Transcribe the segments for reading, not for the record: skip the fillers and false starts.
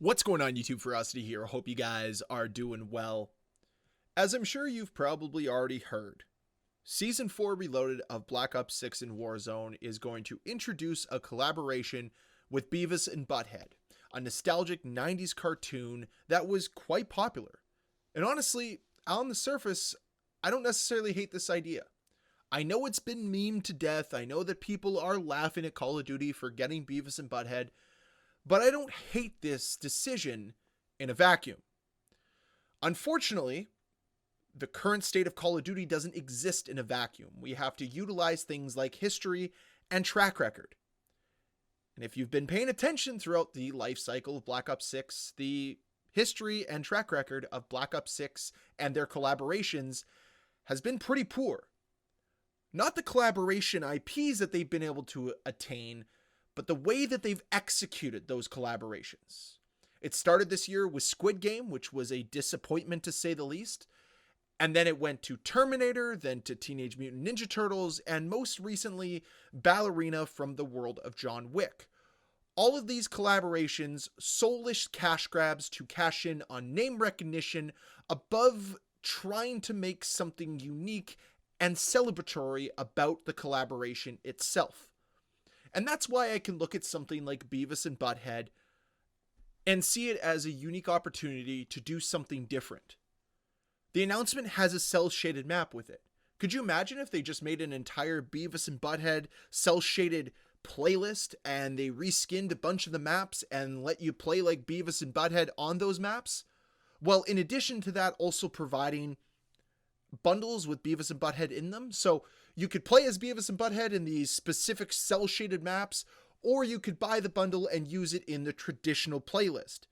What's going on, YouTube? Ferocity here. Hope you guys are doing well. As I'm sure you've probably already heard, Season 4 Reloaded of Black Ops 6 in Warzone is going to introduce a collaboration with Beavis and Butthead, a nostalgic 90s cartoon that was quite popular. And honestly, on the surface, I don't necessarily hate this idea. I know it's been memed to death. I know that people are laughing at Call of Duty for getting Beavis and Butthead, but I don't hate this decision in a vacuum. Unfortunately, the current state of Call of Duty doesn't exist in a vacuum. We have to utilize things like history and track record. And if you've been paying attention throughout the life cycle of Black Ops 6, the history and track record of Black Ops 6 and their collaborations has been pretty poor. Not the collaboration IPs that they've been able to attain, but the way that they've executed those collaborations. It started this year with Squid Game, which was a disappointment to say the least. And then it went to Terminator, then to Teenage Mutant Ninja Turtles, and most recently, Ballerina from the world of John Wick. All of these collaborations, soulless cash grabs to cash in on name recognition above trying to make something unique and celebratory about the collaboration itself. And that's why I can look at something like Beavis and Butthead and see it as a unique opportunity to do something different. The announcement has a cel-shaded map with it. Could you imagine if they just made an entire Beavis and Butthead cel-shaded playlist and they reskinned a bunch of the maps and let you play like Beavis and Butthead on those maps? Well, in addition to that, also providing bundles with Beavis and Butthead in them. So you could play as Beavis and Butthead in these specific cel-shaded maps, or you could buy the bundle and use it in the traditional playlist.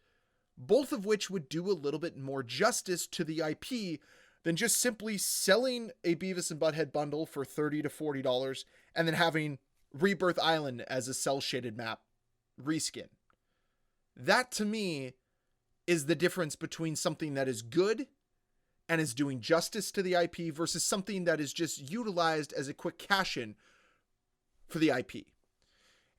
Both of which would do a little bit more justice to the IP than just simply selling a Beavis and Butthead bundle for $30 to $40 and then having Rebirth Island as a cel-shaded map reskin. That, to me, is the difference between something that is good and is doing justice to the IP versus something that is just utilized as a quick cash-in for the IP.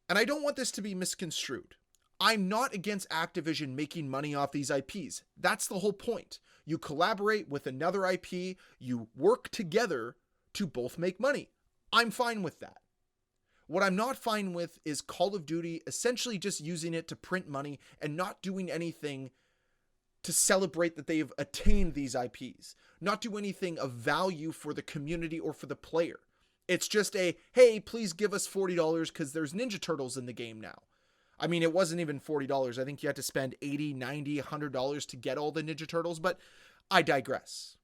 And I don't want this to be misconstrued. I'm not against Activision making money off these IPs. That's the whole point. You collaborate with another IP, you work together to both make money. I'm fine with that. What I'm not fine with is Call of Duty essentially just using it to print money and not doing anything to celebrate that they've attained these IPs, not do anything of value for the community or for the player. It's just a, hey, please give us $40 because there's Ninja Turtles in the game now. I mean, it wasn't even $40. I think you had to spend $80, $90, $100 to get all the Ninja Turtles, but I digress.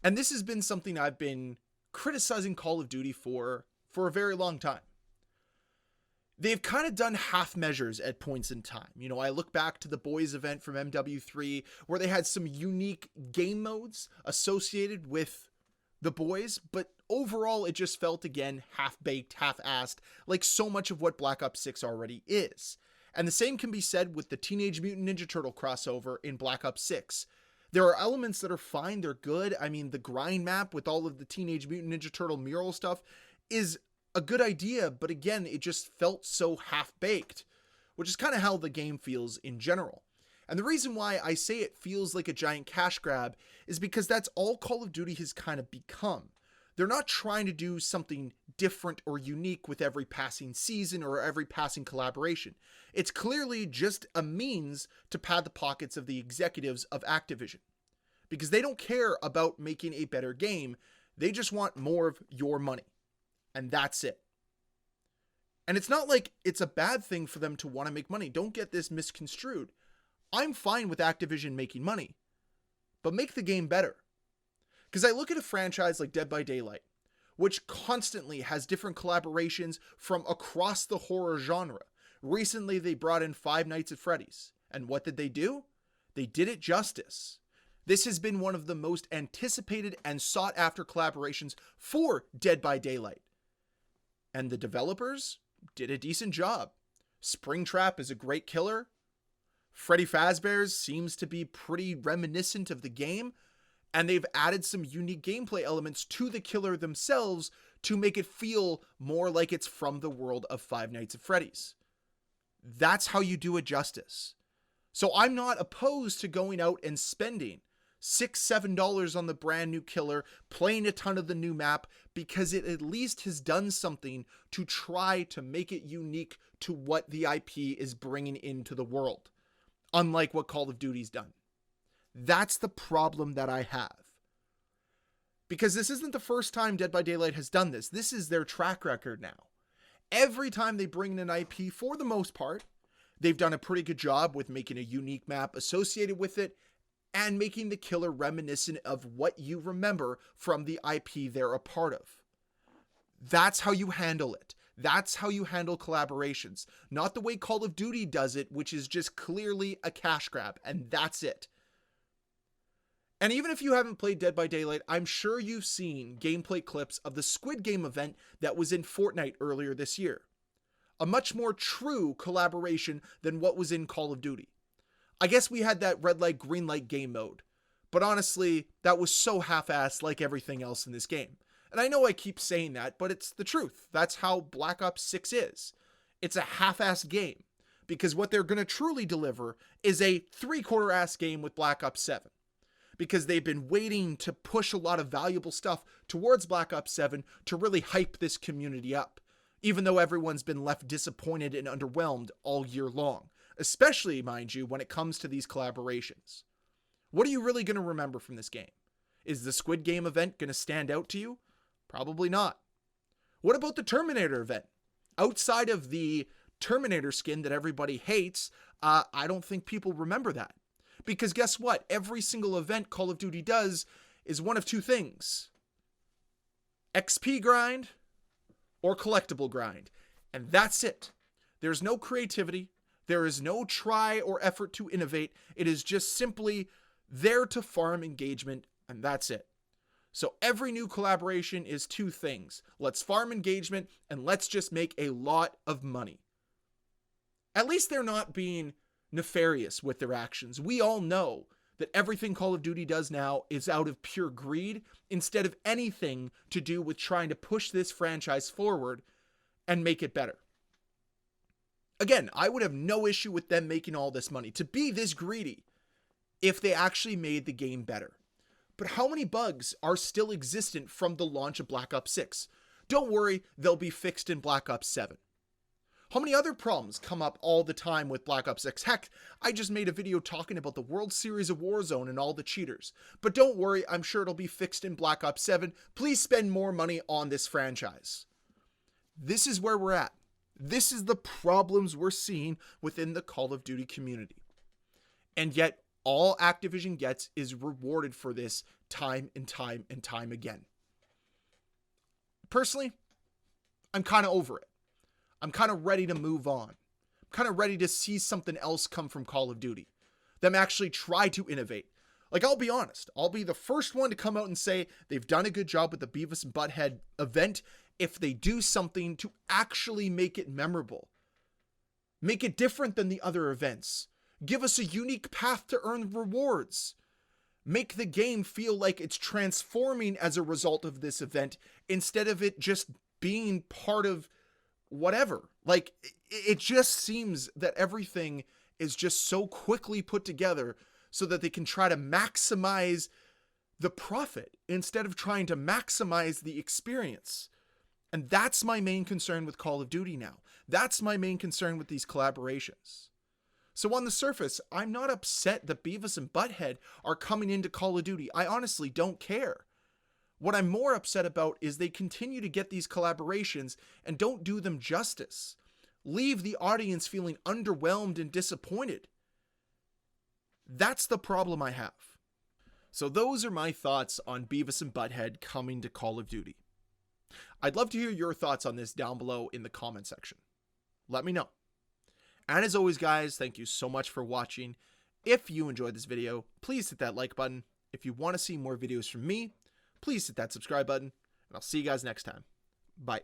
And this has been something I've been criticizing Call of Duty for a very long time. They've kind of done half measures at points in time. You know, I look back to the Boys event from MW3 where they had some unique game modes associated with the Boys, but overall it just felt, again, half-baked, half-assed, like so much of what Black Ops 6 already is. And the same can be said with the Teenage Mutant Ninja Turtle crossover in Black Ops 6. There are elements that are fine, they're good. I mean, the grind map with all of the Teenage Mutant Ninja Turtle mural stuff is a good idea, but again, it just felt so half-baked, which is kind of how the game feels in general. And the reason why I say it feels like a giant cash grab is because that's all Call of Duty has kind of become. They're not trying to do something different or unique with every passing season or every passing collaboration. It's clearly just a means to pad the pockets of the executives of Activision, because they don't care about making a better game. They just want more of your money. And that's it. And it's not like it's a bad thing for them to want to make money. Don't get this misconstrued. I'm fine with Activision making money, but make the game better. Because I look at a franchise like Dead by Daylight, which constantly has different collaborations from across the horror genre. Recently, they brought in Five Nights at Freddy's. And what did they do? They did it justice. This has been one of the most anticipated and sought after collaborations for Dead by Daylight. And the developers did a decent job. Springtrap is a great killer. Freddy Fazbear's seems to be pretty reminiscent of the game. And they've added some unique gameplay elements to the killer themselves to make it feel more like it's from the world of Five Nights at Freddy's. That's how you do it justice. So I'm not opposed to going out and spending $6-7 on the brand new killer, playing a ton of the new map, because it at least has done something to try to make it unique to what the IP is bringing into the world, unlike what Call of Duty's done. That's the problem that I have. Because this isn't the first time Dead by Daylight has done this. This is their track record now. Every time they bring in an IP, for the most part, they've done a pretty good job with making a unique map associated with it and making the killer reminiscent of what you remember from the IP they're a part of. That's how you handle it. That's how you handle collaborations. Not the way Call of Duty does it, which is just clearly a cash grab, and that's it. And even if you haven't played Dead by Daylight, I'm sure you've seen gameplay clips of the Squid Game event that was in Fortnite earlier this year. A much more true collaboration than what was in Call of Duty. I guess we had that red light, green light game mode, but honestly, that was so half-assed like everything else in this game. And I know I keep saying that, but it's the truth. That's how Black Ops 6 is. It's a half-assed game, because what they're going to truly deliver is a three-quarter-ass game with Black Ops 7. Because they've been waiting to push a lot of valuable stuff towards Black Ops 7 to really hype this community up, even though everyone's been left disappointed and underwhelmed all year long. Especially, mind you, when it comes to these collaborations. What are you really going to remember from this game? Is the Squid Game event going to stand out to you? Probably not. What about the Terminator event? Outside of the Terminator skin that everybody hates, I don't think people remember that. Because guess what? Every single event Call of Duty does is one of two things. XP grind or collectible grind. And that's it. There's no creativity. There is no try or effort to innovate. It is just simply there to farm engagement, and that's it. So every new collaboration is two things. Let's farm engagement, and let's just make a lot of money. At least they're not being nefarious with their actions. We all know that everything Call of Duty does now is out of pure greed, instead of anything to do with trying to push this franchise forward and make it better. Again, I would have no issue with them making all this money, to be this greedy, if they actually made the game better. But how many bugs are still existent from the launch of Black Ops 6? Don't worry, they'll be fixed in Black Ops 7. How many other problems come up all the time with Black Ops 6? Heck, I just made a video talking about the World Series of Warzone and all the cheaters. But don't worry, I'm sure it'll be fixed in Black Ops 7. Please spend more money on this franchise. This is where we're at. This is the problems we're seeing within the Call of Duty community. And yet, all Activision gets is rewarded for this time and time and time again. Personally, I'm kind of over it. I'm kind of ready to move on. I'm kind of ready to see something else come from Call of Duty. Them actually try to innovate. Like, I'll be honest. I'll be the first one to come out and say they've done a good job with the Beavis and Butthead event if they do something to actually make it memorable. Make it different than the other events. Give us a unique path to earn rewards. Make the game feel like it's transforming as a result of this event, instead of it just being part of whatever. Like, it just seems that everything is just so quickly put together so that they can try to maximize the profit instead of trying to maximize the experience. And that's my main concern with Call of Duty now. That's my main concern with these collaborations. So on the surface, I'm not upset that Beavis and Butthead are coming into Call of Duty. I honestly don't care. What I'm more upset about is they continue to get these collaborations and don't do them justice. Leave the audience feeling underwhelmed and disappointed. That's the problem I have. So those are my thoughts on Beavis and Butthead coming to Call of Duty. I'd love to hear your thoughts on this down below in the comment section. Let me know. And as always, guys, thank you so much for watching. If you enjoyed this video, please hit that like button. If you want to see more videos from me, please hit that subscribe button. And I'll see you guys next time. Bye.